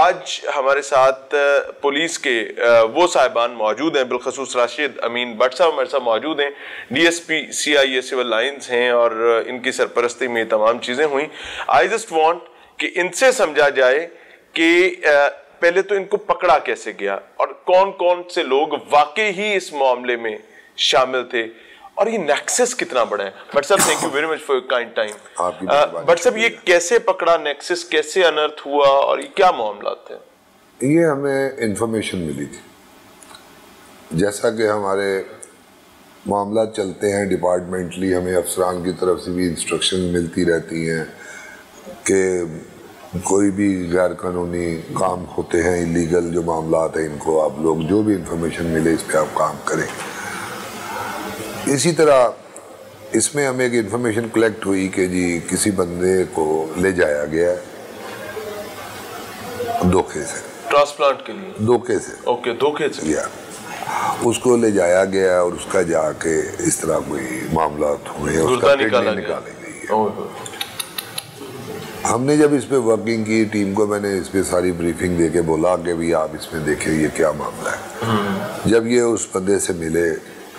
आज हमारे साथ पुलिस के वो साहिबान मौजूद हैं, बिलखसूस राशिद अमीन भट्ट साहब हमारे साथ मौजूद हैं। डीएसपी CIA सिविल लाइंस हैं और इनकी सरपरस्ती में तमाम चीज़ें हुई। आई जस्ट वांट कि इनसे समझा जाए कि पहले तो इनको पकड़ा कैसे गया और कौन कौन से लोग वाकई ही इस मामले में शामिल थे और ये नेक्सस कितना बड़ा है। बट साहब thank you very much for your kind time. But साहब ये कैसे पकड़ा, नेक्सस कैसे अनर्थ हुआ और ये क्या मामला थे? ये हमें इंफॉर्मेशन मिली थी, जैसा कि हमारे मामला चलते हैं डिपार्टमेंटली, हमें अफसरान की तरफ से भी इंस्ट्रक्शन मिलती रहती हैं कि कोई भी गैर कानूनी काम होते हैं, इलीगल जो मामला हैं, इनको आप लोग जो भी इंफॉर्मेशन मिले इस पर आप काम करें। इसी तरह इसमें हमें एक इंफॉर्मेशन कलेक्ट हुई कि जी किसी बंदे को ले जाया गया धोखे से, ट्रांसप्लांट के लिए धोखे से। ओके, धोखे से या उसको ले जाया गया और उसका जाके इस तरह कोई मामला हुए, उसका किडनी निकाली गई है। हमने जब इस पे वर्किंग की, टीम को मैंने इस पे सारी ब्रीफिंग दे के बोला कि भी आप इसमें देखिए ये क्या मामला है। जब ये उस बंदे से मिले,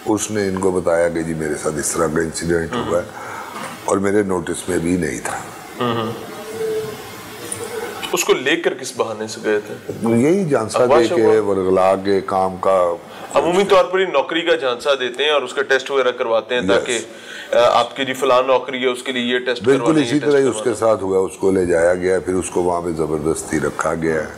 उसने इनको बताया कि जी मेरे साथ इस तरह का इंसिडेंट हुआ है और मेरे नोटिस में भी नहीं था। उसको लेकर किस बहाने से गए थे? यही झांसा दे के वर्गला के काम का, अमूमी तौर पर नौकरी का झांसा देते हैं और उसका टेस्ट वगैरह करवाते हैं ताकि आपकी जी फलां नौकरी है उसके लिए ये टेस्ट बिल्कुल इसी तरह ही उसके साथ हुआ। उसको ले जाया गया, फिर उसको वहाँ पे जबरदस्ती रखा गया।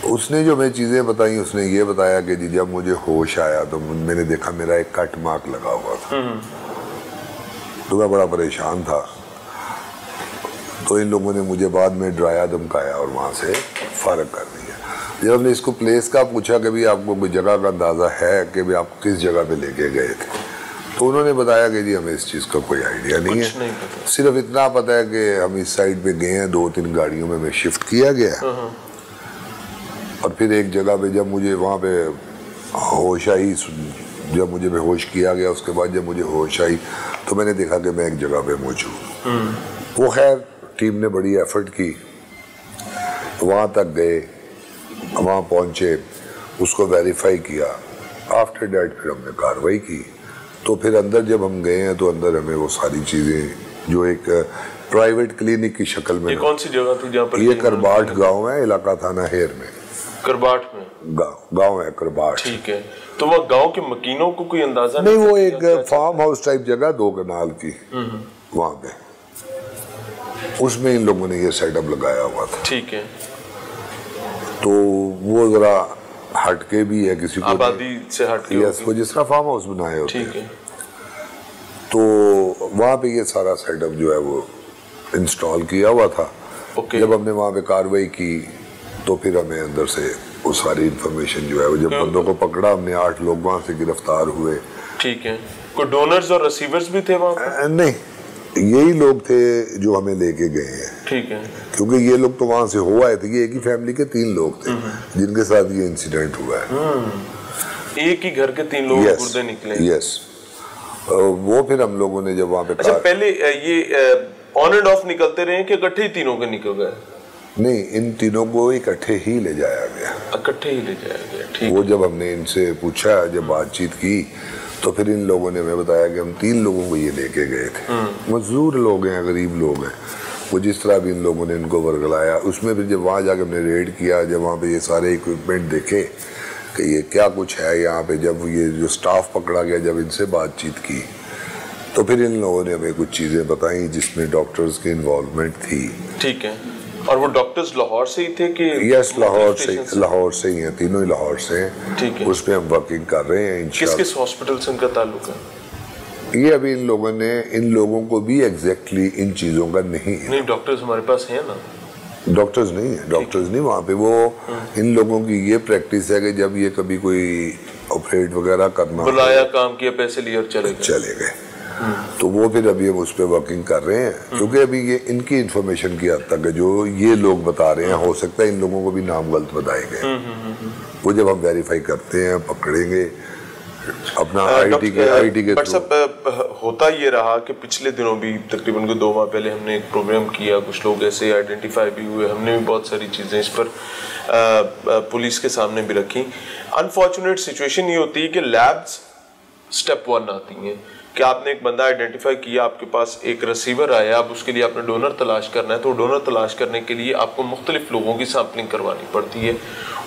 उसने जो मैं चीज़ें बताई, उसने ये बताया कि जी जब मुझे होश आया तो मैंने देखा मेरा एक कट मार्क लगा हुआ था, तो मैं बड़ा परेशान था। तो इन लोगों ने मुझे बाद में डराया धमकाया और वहाँ से फारग कर दिया। जब हमने इसको प्लेस का पूछा कि भी आपको कोई जगह का अंदाज़ा है कि भी आप किस जगह पे लेके गए थे, तो उन्होंने बताया कि जी हमें इस चीज़ का कोई आइडिया नहीं है, सिर्फ इतना पता है कि हम इस साइड पे गए हैं, 2-3 गाड़ियों में हमें शिफ्ट किया गया और फिर एक जगह पे जब मुझे वहाँ पे होश आई, जब मुझे बेहोश किया गया, उसके बाद जब मुझे होश आई तो मैंने देखा कि मैं एक जगह पे मौजूद हूँ। वो खैर टीम ने बड़ी एफर्ट की, वहाँ तक गए, वहाँ पहुँचे, उसको वेरीफाई किया। आफ्टर डैट फिर हमने कार्रवाई की। तो फिर अंदर जब हम गए हैं तो अंदर हमें वो सारी चीज़ें जो एक प्राइवेट क्लिनिक की शक्ल में। ये कौन सी जगह थी जहाँ पर? ये करबाट गाँव है, इलाका थाना हेर में। करबाट में गाँव है करबाट। ठीक है। तो वो गांव के मकीनों को कोई अंदाजा नहीं? वो एक फार्म हाउस टाइप जगह 2 कनाल की, वहाँ पे उसमें इन लोगों ने ये सेटअप लगाया हुआ था। ठीक है। तो वो जरा हटके भी है, किसी को आबादी से हटके, यस, वो जिस तरह फार्म हाउस बनाए होते हैं। ठीक है। तो वहाँ पे ये सारा सेटअप जो है वो इंस्टॉल किया हुआ था। जब हमने वहाँ पे कार्रवाई की तो फिर हमें अंदर से वो सारी इंफॉर्मेशन जो है वो, जब बंदों को पकड़ा हमने, 8 लोग वहाँ से गिरफ्तार हुए। ठीक है। कोई डोनर्स और रिसीवर्स भी थे वहाँ पे? नहीं, यही लोग थे जो हमें लेके गए हैं। ठीक है। क्योंकि ये लोग तो वहाँ से हो आए थे, ये एक ही फैमिली के 3 लोग थे जिनके साथ ये इंसिडेंट हुआ है। एक ही घर के 3 लोग गुर्दे निकले। यस। वो फिर हम लोगों ने जब वहाँ पे, अच्छा, पहले ये ऑन एंड ऑफ निकलते रहे कि इकट्ठे ही तीनों के निकल गए? नहीं, इन तीनों को इकट्ठे ही ले जाया गया। इकट्ठे ही ले जाया गया। ठीक। वो जब हमने इनसे पूछा, जब बातचीत की, तो फिर इन लोगों ने हमें बताया कि हम 3 लोगों को ये लेके गए थे। मजदूर लोग हैं, गरीब लोग हैं। वो जिस तरह भी इन लोगों ने इनको वर्गलाया, उसमें फिर जब वहाँ जाके हमने रेड किया, जब वहाँ पे ये सारे इक्विपमेंट देखे कि ये क्या कुछ है यहाँ पे, जब ये जो स्टाफ पकड़ा गया, जब इनसे बातचीत की तो फिर इन लोगों ने हमें कुछ चीज़ें बताई जिसमें डॉक्टर्स की इन्वॉल्वमेंट थी। ठीक है। और वो डॉक्टर्स लाहौर से ही थे कि? यस, लाहौर से ही हैं, तीनों ही लाहौर से हैं। ठीक है। उस पर हम वर्किंग कर रहे हैं। किस हॉस्पिटल से इनका ताल्लुक है? ये अभी इन लोगों को भी एग्जैक्टली इन चीज़ों का नहीं है। नहीं, डॉक्टर्स हमारे पास हैं ना? डॉक्टर्स नहीं है, डॉक्टर्स नहीं वहाँ पे। वो इन लोगों की ये प्रैक्टिस है कि जब ये कभी कोई ऑपरेट वगैरह करना, बुलाया, काम किया, पैसे लिए और चले गए। तो वो फिर अभी हम उस पर वर्किंग कर रहे हैं, क्योंकि अभी ये इनकी इंफॉर्मेशन की हद तक है जो ये लोग बता रहे हैं। हो सकता है इन लोगों को भी नाम गलत बताए गए। वो जब हम वेरीफाई करते हैं, पकड़ेंगे, अपना आईटी के थ्रू। होता ये रहा कि पिछले दिनों भी तकरीबन 2 माह पहले हमने एक प्रोग्राम किया, कुछ लोग ऐसे आइडेंटिफाई भी हुए, हमने भी बहुत सारी चीज़ें इस पर पुलिस के सामने भी रखी। अनफॉर्चुनेट सिचुएशन ये होती है कि लैब्स स्टेप 1 आती हैं कि आपने एक बंदा आइडेंटिफाई किया, आपके पास एक रिसीवर आया, अब उसके लिए आपने डोनर तलाश करना है, तो डोनर तलाश करने के लिए आपको मुख्तलिफ लोगों की सैम्पलिंग करवानी पड़ती है।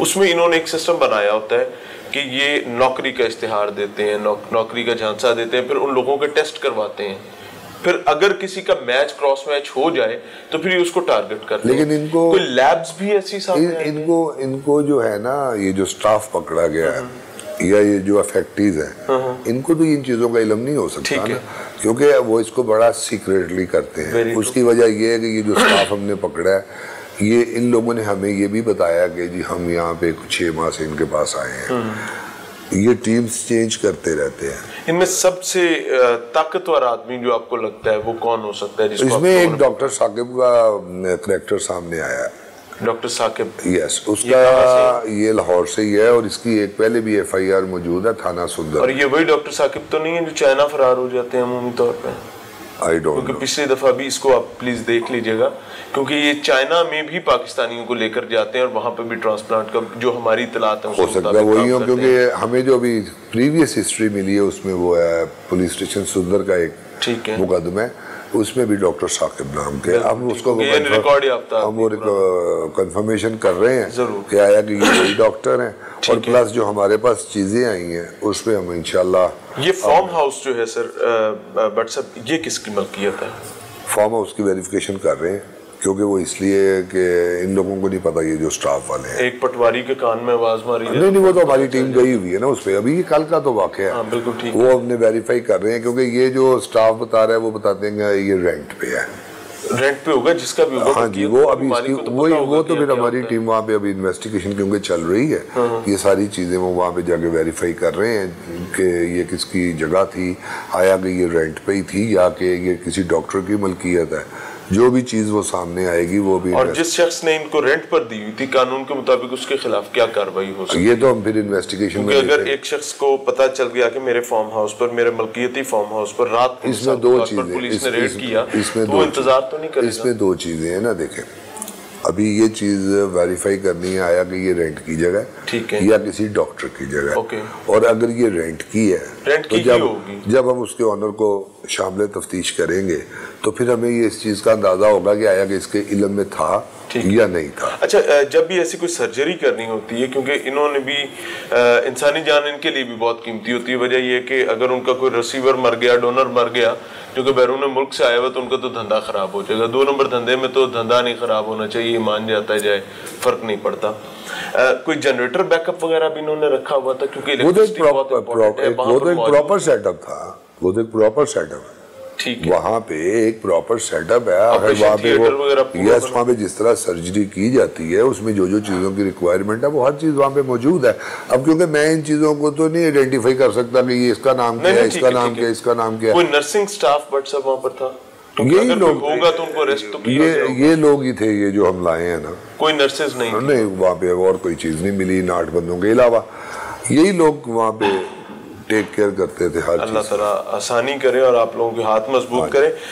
उसमें इन्होंने एक सिस्टम बनाया होता है कि ये नौकरी का इश्तिहार देते हैं, नौकरी का झांसा देते हैं, फिर उन लोगों के टेस्ट करवाते हैं, फिर अगर किसी का मैच क्रॉस मैच हो जाए तो फिर ये उसको टारगेट करते हैं। लेकिन इनको कोई लैब्स भी ऐसी इनको जो है ना, ये जो स्टाफ पकड़ा गया है या ये जो अफेक्टीज हैं, इनको तो इन चीज़ों का इल्म नहीं हो सकता ना, क्योंकि वो इसको बड़ा सीक्रेटली करते हैं। उसकी वजह ये है कि ये जो स्टाफ हमने पकड़ा है, ये इन लोगों ने हमें ये भी बताया कि जी हम यहाँ पे 6 माह से इनके पास आए हैं। ये टीम्स चेंज करते रहते हैं। इनमें सबसे ताकतवर आदमी जो आपको लगता है वो कौन हो सकता है? इसमें एक डॉक्टर साकिब का करैक्टर सामने आया है। डॉक्टर साकिब, यस, उसका ये लाहौर से ही है और इसकी एक पहले भी FIR मौजूद है थाना सुंदर। और ये वही डॉक्टर साकिब तो नहीं है जो चाइना फरार हो जाते हैं अमूमी तौर पे? आई डोंट नो, क्योंकि पिछली दफा भी इसको आप प्लीज देख लीजिएगा, क्योंकि ये चाइना में भी पाकिस्तानियों को लेकर जाते हैं और वहां पे भी ट्रांसप्लांट का जो हमारी इतलात है हो सकता है वही हो, क्योंकि हमें जो अभी प्रीवियस हिस्ट्री मिली है उसमें वो है पुलिस स्टेशन सुंदर का एक मुकदमा है, उसमें भी डॉक्टर साकिब नाम के, हम उसको हम वो कंफर्मेशन कर रहे हैं कि आया कि ये वही डॉक्टर हैं। और प्लस जो हमारे पास चीजें आई हैं उसमें हम इंशाल्लाह। ये फार्म हाउस जो है सर बट साहब, ये किसकी मलकियत है? फार्म हाउस की वेरिफिकेशन कर रहे हैं, क्योंकि वो इसलिए कि इन लोगों को नहीं पता, ये जो स्टाफ वाले हैं। एक पटवारी के कान में आवाज मारी नहीं, वो तो हमारी टीम गई हुई है ना उस पर, अभी ये कल का तो वाकया है। बिल्कुल ठीक, वो हमने वेरीफाई कर रहे हैं, क्योंकि ये जो स्टाफ बता रहा है वो बताते हैं ये रेंट पे है। रेंट पे होगा जिसका भी होगा। हाँ जी, वो अभी वो तो फिर हमारी टीम वहाँ पे अभी इन्वेस्टिगेशन क्योंकि चल रही है, ये सारी चीजें वो वहाँ पे जाके वेरीफाई कर रहे हैं कि ये किसकी जगह थी, आया कि ये रेंट पे ही थी या कि ये किसी डॉक्टर की मलकियत है। जो भी चीज वो सामने आएगी वो भी। और जिस शख्स ने इनको रेंट पर दी हुई थी, कानून के मुताबिक उसके खिलाफ क्या कार्रवाई हो सकती है? ये तो हम फिर इन्वेस्टिगेशन में अगर एक शख्स को पता चल गया कि मेरे फार्म हाउस पर, मेरे मलकियती फार्म हाउस पर रात को इसमें 2 चीजें पुलिस ने रेड किया, इसमें वो इंतजार तो नहीं करेगा? इसमें 2 चीजें हैं ना, देखें अभी ये चीज वेरीफाई करनी है, आया कि ये रेंट की जगह ठीक है या किसी डॉक्टर की जगह। और अगर ये रेंट की है तो जब हम उसके ऑनर को शामिल तफ्तीश करेंगे तो फिर हमें ये इस चीज का अंदाजा होगा कि आया कि इसके इल्म में था या नहीं था। अच्छा, जब भी ऐसी कोई सर्जरी करनी होती है, क्योंकि इन्होंने भी इंसानी जान इनके लिए भी बहुत कीमती होती है, वजह यह कि अगर उनका कोई रिसीवर मर गया, डोनर मर गया, जो कि बैरून मुल्क से आया हुआ, तो उनका तो धंधा खराब हो जाएगा। 2 नंबर धंधे में तो धंधा नहीं खराब होना चाहिए, मान जाता जाए, फर्क नहीं पड़ता। कोई जनरेटर बैकअप वगैरह भी इन्होंने रखा हुआ था, क्योंकि वो तो एक प्रॉपर सेटअप था, वो तो एक प्रॉपर सेटअप, वहाँ पे एक प्रॉपर सेटअप है। अगर वहाँ पे वहाँ पे जिस तरह सर्जरी की जाती है उसमें जो जो चीज़ों की रिक्वायरमेंट है वो हर चीज़ वहाँ पे मौजूद है। अब क्योंकि मैं इन चीज़ों को तो नहीं आइडेंटिफाई कर सकता कि ये इसका नाम क्या है, इसका नाम क्या है, इसका नाम क्या है। कोई नर्सिंग स्टाफ बट सब वहाँ पर था, यही लोग होगा तो उनको अरेस्ट तो ये लोग ही थे, ये जो हम लाए हैं ना, कोई नर्सेज नहीं वहाँ पे और कोई चीज़ नहीं मिली इन 8 बंदों के अलावा। यही लोग वहाँ पे टेक केयर करते थे हर चीज़। अल्लाह ताला आसानी करे और आप लोगों के हाथ मजबूत करे।